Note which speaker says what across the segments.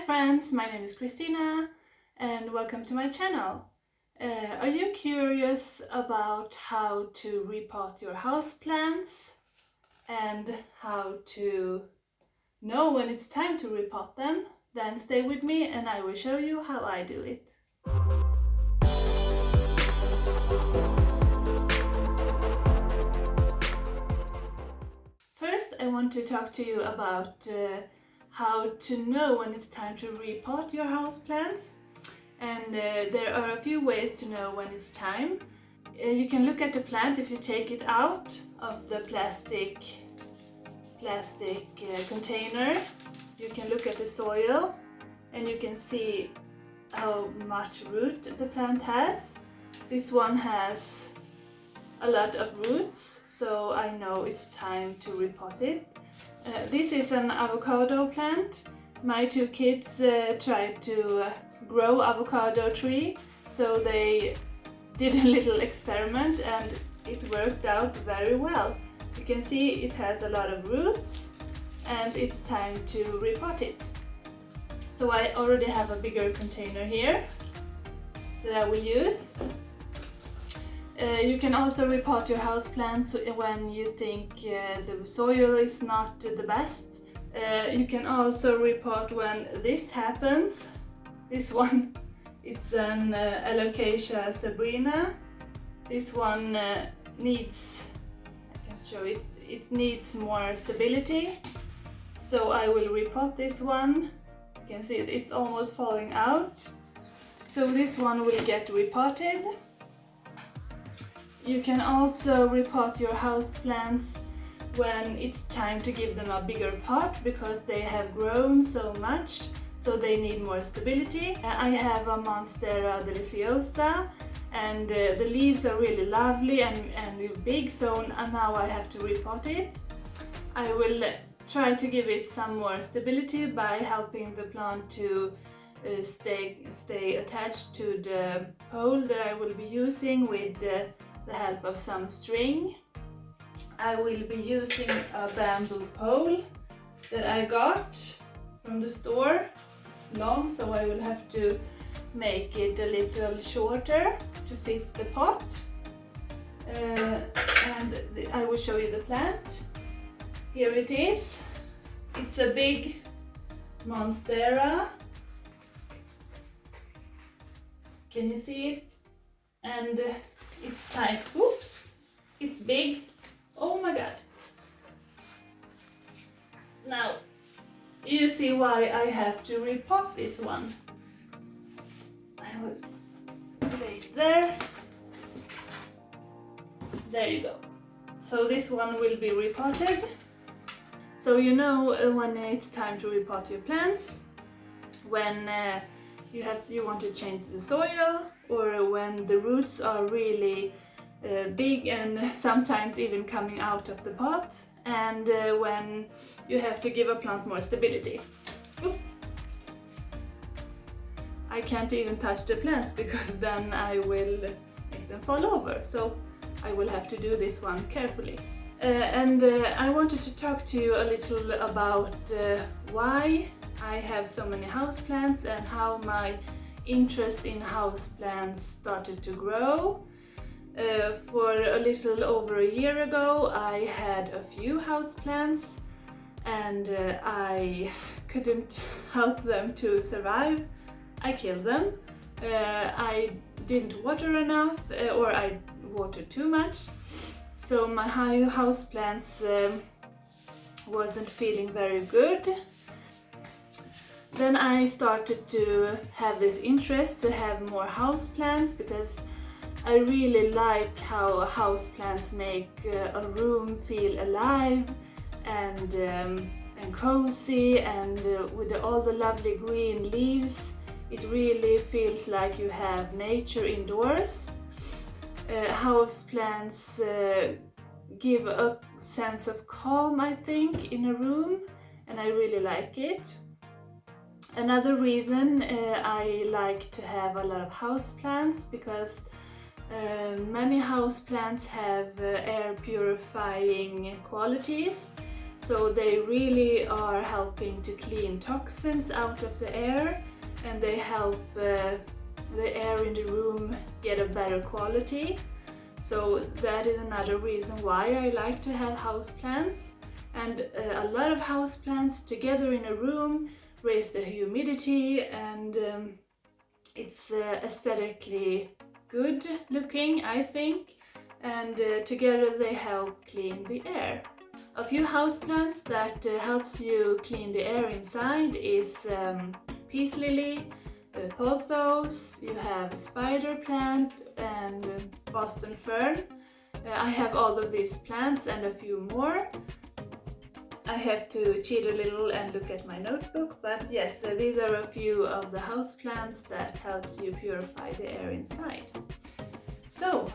Speaker 1: Hi friends, my name is Krisztina and welcome to my channel. Are you curious about how to repot your houseplants and how to know when it's time to repot them? Then stay with me and I will show you how I do it. First, I want to talk to you about how to know when it's time to repot your houseplants. And there are a few ways to know when it's time. You can look at the plant if you take it out of the plastic container. You can look at the soil and you can see how much root the plant has. This one has a lot of roots, so I know it's time to repot it. This is an avocado plant. My two kids tried to grow avocado tree, so they did a little experiment and it worked out very well. You can see it has a lot of roots and it's time to repot it. So I already have a bigger container here that I will use. You can also repot your houseplants when you think the soil is not the best. You can also repot when this happens. This one, it's an Alocasia sabrina. This one needs, I can show it, it needs more stability. So I will repot this one. You can see it's almost falling out. So this one will get repotted. You can also repot your houseplants when it's time to give them a bigger pot because they have grown so much, so they need more stability. I have a Monstera deliciosa and the leaves are really lovely and big, so now I have to repot it. I will try to give it some more stability by helping the plant to stay attached to the pole that I will be using with the help of some string. I will be using a bamboo pole that I got from the store. It's long, so I will have to make it a little shorter to fit the pot. I will show you the plant. Here it is. It's a big Monstera. Can you see it? And it's time. Oops! It's big. Oh my god. Now, you see why I have to repot this one. I will lay it there. There you go. So this one will be repotted. So you know when it's time to repot your plants, when you want to change the soil, or when the roots are really big and sometimes even coming out of the pot, and when you have to give a plant more stability. Oops. I can't even touch the plants because then I will make them fall over, so I will have to do this one carefully. I wanted to talk to you a little about why I have so many houseplants and how my interest in houseplants started to grow. For a little over a year ago I had a few houseplants and I couldn't help them to survive. I killed them. I didn't water enough or I watered too much. So my houseplants wasn't feeling very good. Then I started to have this interest to have more houseplants because I really like how houseplants make a room feel alive and cozy, and with all the lovely green leaves, it really feels like you have nature indoors. Houseplants give a sense of calm, I think, in a room, and I really like it. Another reason I like to have a lot of houseplants because many houseplants have air purifying qualities. So they really are helping to clean toxins out of the air, and they help the air in the room get a better quality. So that is another reason why I like to have houseplants. And a lot of houseplants together in a room raise the humidity, and it's aesthetically good looking, I think, and together they help clean the air. A few houseplants that helps you clean the air inside is peace lily, pothos, you have spider plant and Boston fern. I have all of these plants and a few more. I have to cheat a little and look at my notebook, but yes, these are a few of the houseplants that helps you purify the air inside. So,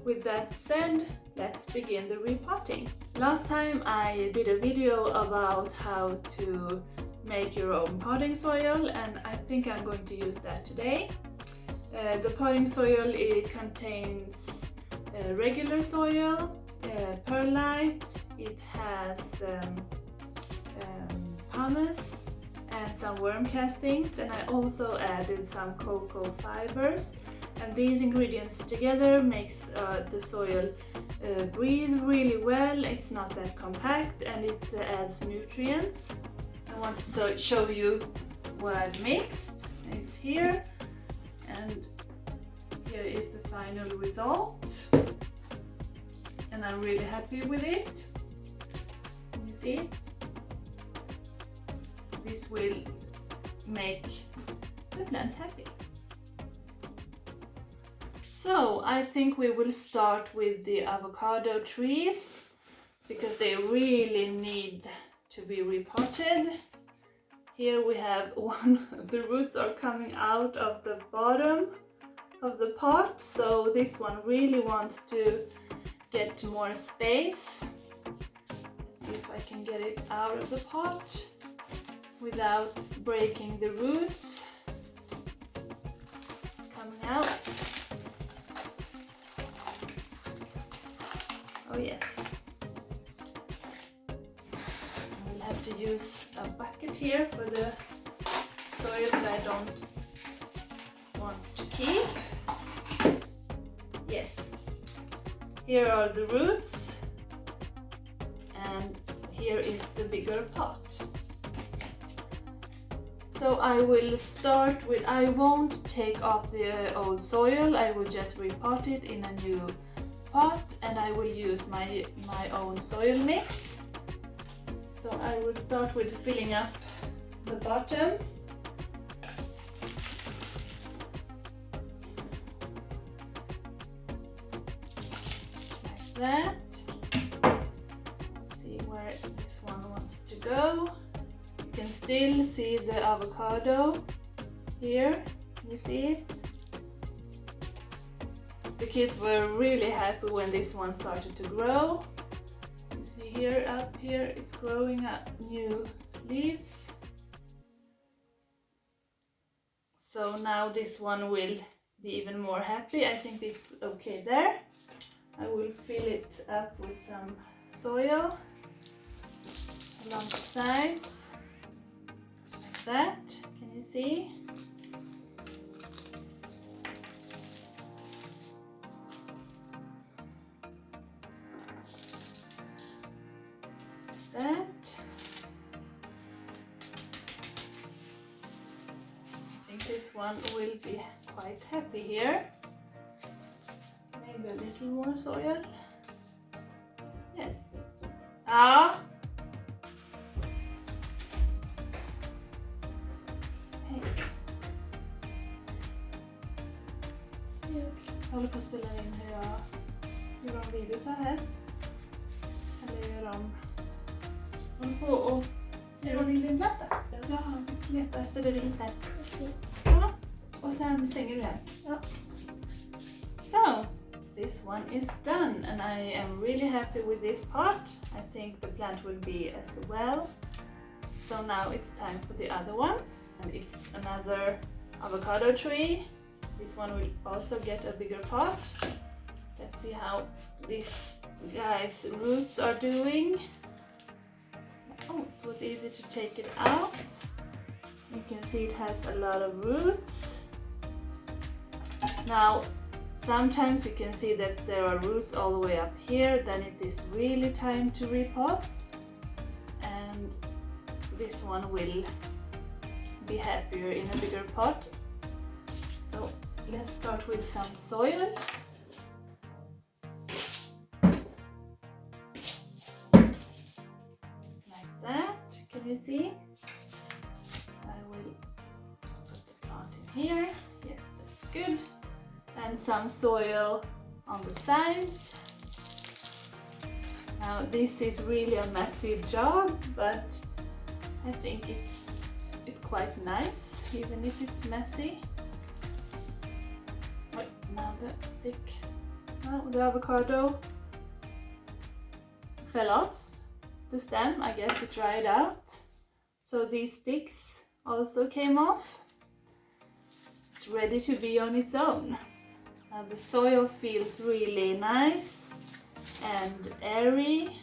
Speaker 1: with that said, let's begin the repotting. Last time I did a video about how to make your own potting soil, and I think I'm going to use that today. The potting soil, it contains regular soil, perlite, it has pumice and some worm castings, and I also added some cocoa fibers, and these ingredients together makes the soil breathe really well. It's not that compact, and it adds nutrients. I want to show you what I've mixed. It's here, and here is the final result, and I'm really happy with it. Can you see it? This will make the plants happy. So I think we will start with the avocado trees because they really need to be repotted. Here we have one, the roots are coming out of the bottom of the pot, so this one really wants to get more space. Let's see if I can get it out of the pot without breaking the roots. It's coming out. Oh yes. We'll have to use a bucket here for the soil that I don't want to keep. Yes. Here are the roots, and here is the bigger pot. So I will start with, I won't take off the old soil, I will just repot it in a new pot, and I will use my own soil mix. So I will start with filling up the bottom. Like that. Let's see where this one wants to go. You can still see the avocado here. Can you see it? The kids were really happy when this one started to grow. You see here, up here, it's growing up new leaves. So now this one will be even more happy. I think it's okay there. I will fill it up with some soil along the sides, like that. Can you see? That. I think this one will be quite happy here. Maybe a little more soil. Yes. Ah. Hej. Jag håller på att spela in hur jag gör om videos här. Eller gör om... Jag håller på och gör om din platta. Ja, leta efter det du hittar. Så. Och sen stänger du här. Ja. So, this one is done, and I am really happy with this pot. I think the plant will be as well. So now it's time for the other one, and it's another avocado tree. This one will also get a bigger pot. Let's see how this guy's roots are doing. Oh, it was easy to take it out. You can see it has a lot of roots. Now, sometimes you can see that there are roots all the way up here, then it is really time to repot. And this one will be happier in a bigger pot. So let's start with some soil. Like that, can you see? I will put the plant in here. Yes, that's good. And some soil on the sides. Now this is really a massive job, but I think it's quite nice, even if it's messy. Wait, now the stick, now the avocado fell off the stem. I guess it dried out. So these sticks also came off. It's ready to be on its own. Now the soil feels really nice and airy.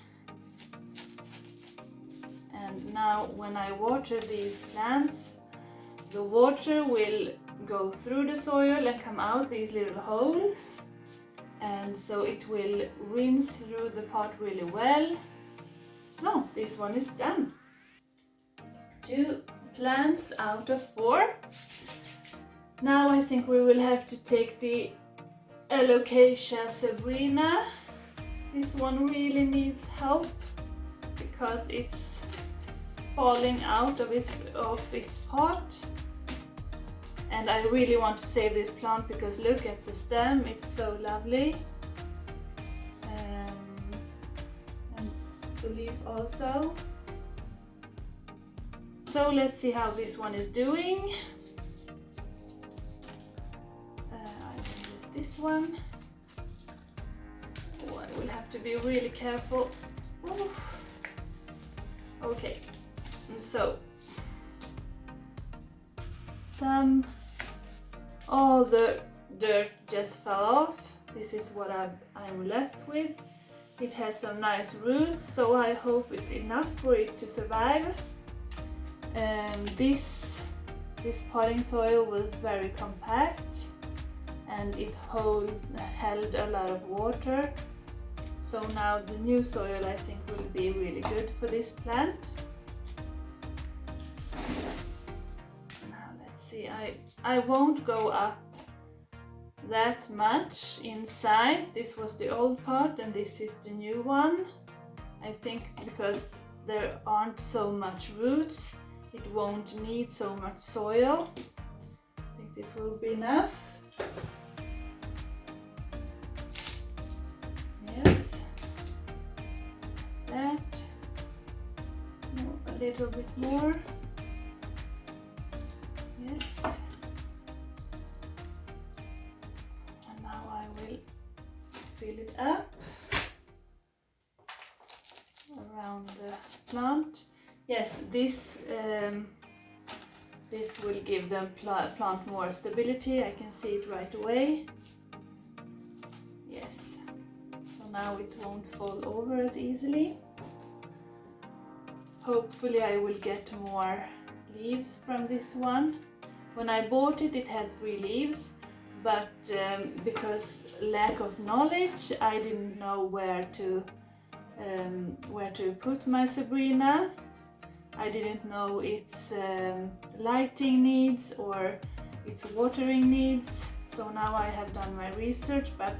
Speaker 1: And now when I water these plants, the water will go through the soil and come out these little holes. And so it will rinse through the pot really well. So this one is done. 2 plants out of 4. Now I think we will have to take the Alocasia Sabrina. This one really needs help because it's falling out of its pot. And I really want to save this plant because look at the stem, it's so lovely. And the leaf also. So let's see how this one is doing. I will use this one. Oh, I will have to be really careful. Oof. Okay, and so all the dirt just fell off. This is what I'm left with. It has some nice roots, so I hope it's enough for it to survive. This potting soil was very compact and it held a lot of water. So now the new soil I think will be really good for this plant. Now let's see, I won't go up that much in size. This was the old pot and this is the new one. I think because there aren't so much roots, it won't need so much soil. I think this will be enough. Yes. That. No, a little bit more. Yes. And now I will fill it up around the plant. Yes, this will give the plant more stability. I can see it right away. Yes, so now it won't fall over as easily. Hopefully I will get more leaves from this one. When I bought it, it had 3 leaves, but because lack of knowledge, I didn't know where to put my Sabrina. I didn't know its lighting needs or its watering needs. So now I have done my research, but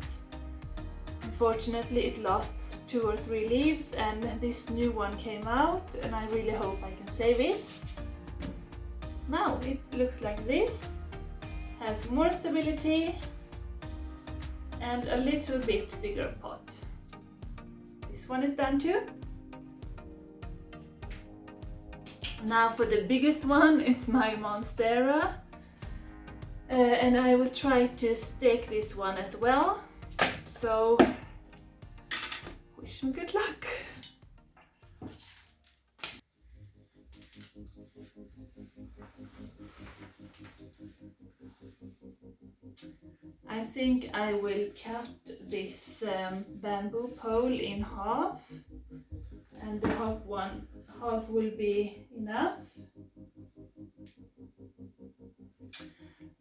Speaker 1: unfortunately it lost 2 or 3 leaves and this new one came out and I really hope I can save it. Now it looks like this, has more stability and a little bit bigger pot. This one is done too. Now for the biggest one, it's my Monstera. And I will try to stake this one as well. So, wish me good luck. I think I will cut this bamboo pole in half, and the 1/2 will be enough.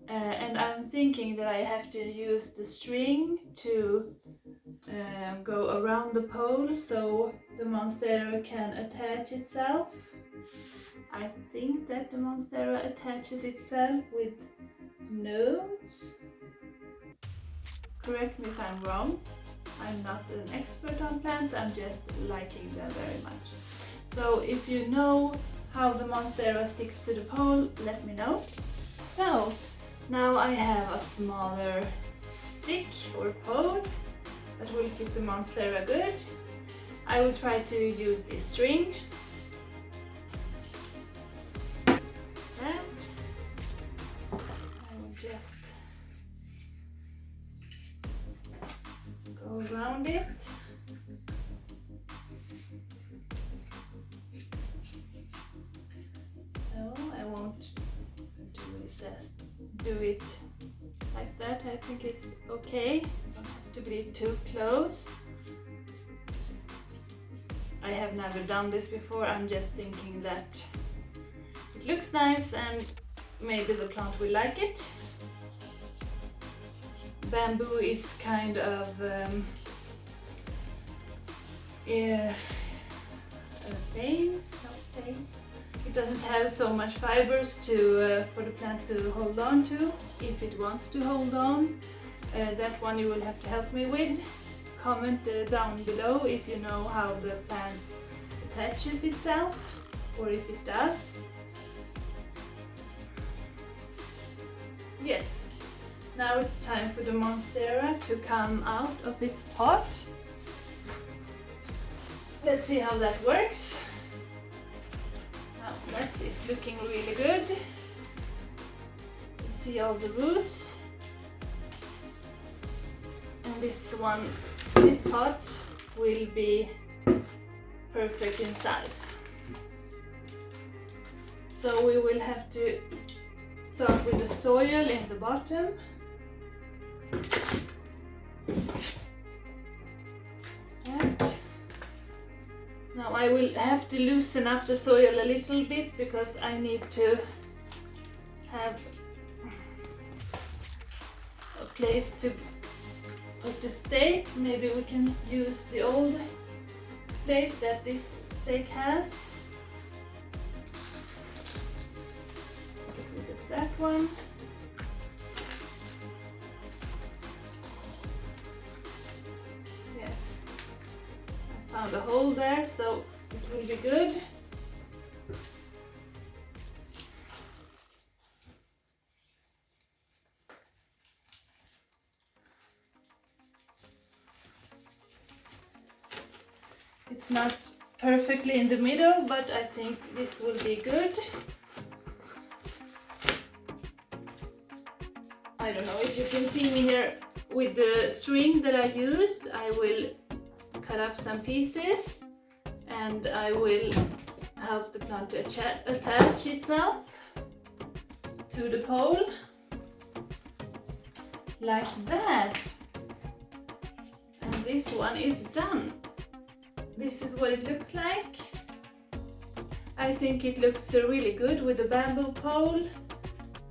Speaker 1: And I'm thinking that I have to use the string to go around the pole so the monstera can attach itself. I think that the monstera attaches itself with nodes. Correct me if I'm wrong. I'm not an expert on plants, I'm just liking them very much. So if you know how the monstera sticks to the pole, let me know. So now I have a smaller stick or pole that will fit the monstera good. I will try to use this string. And I will just go around it. No, I won't do it like that. I think it's okay. Don't have to be too close. I have never done this before. I'm just thinking that it looks nice and maybe the plant will like it. Bamboo is kind of a pain. It doesn't have so much fibers for the plant to hold on to, if it wants to hold on. That one you will have to help me with. Comment down below if you know how the plant attaches itself, or if it does. Yes, now it's time for the monstera to come out of its pot. Let's see how that works. Now that is looking really good. You see all the roots. And this pot will be perfect in size. So we will have to start with the soil in the bottom. And now I will have to loosen up the soil a little bit because I need to have a place to put the stake. Maybe we can use the old place that this stake has. Get rid of that one. Yes, I found a hole there, so it will be good. It's not perfectly in the middle, but I think this will be good. I don't know if you can see me here with the string that I used. I will cut up some pieces and I will help the plant to attach itself to the pole like that. And this one is done. This is what it looks like. I think it looks really good with the bamboo pole.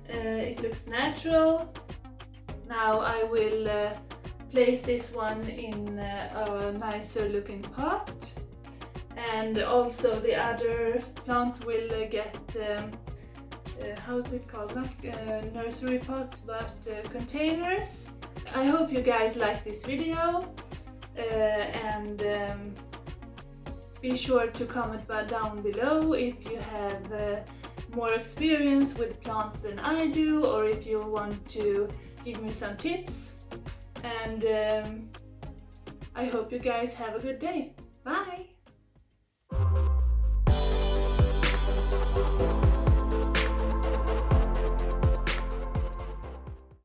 Speaker 1: It looks natural. Now I will place this one in a nicer looking pot, and also the other plants will get how's it called? Not nursery pots, but containers. I hope you guys like this video, and be sure to comment down below if you have more experience with plants than I do, or if you want to give me some tips. And I hope you guys have a good day. Bye!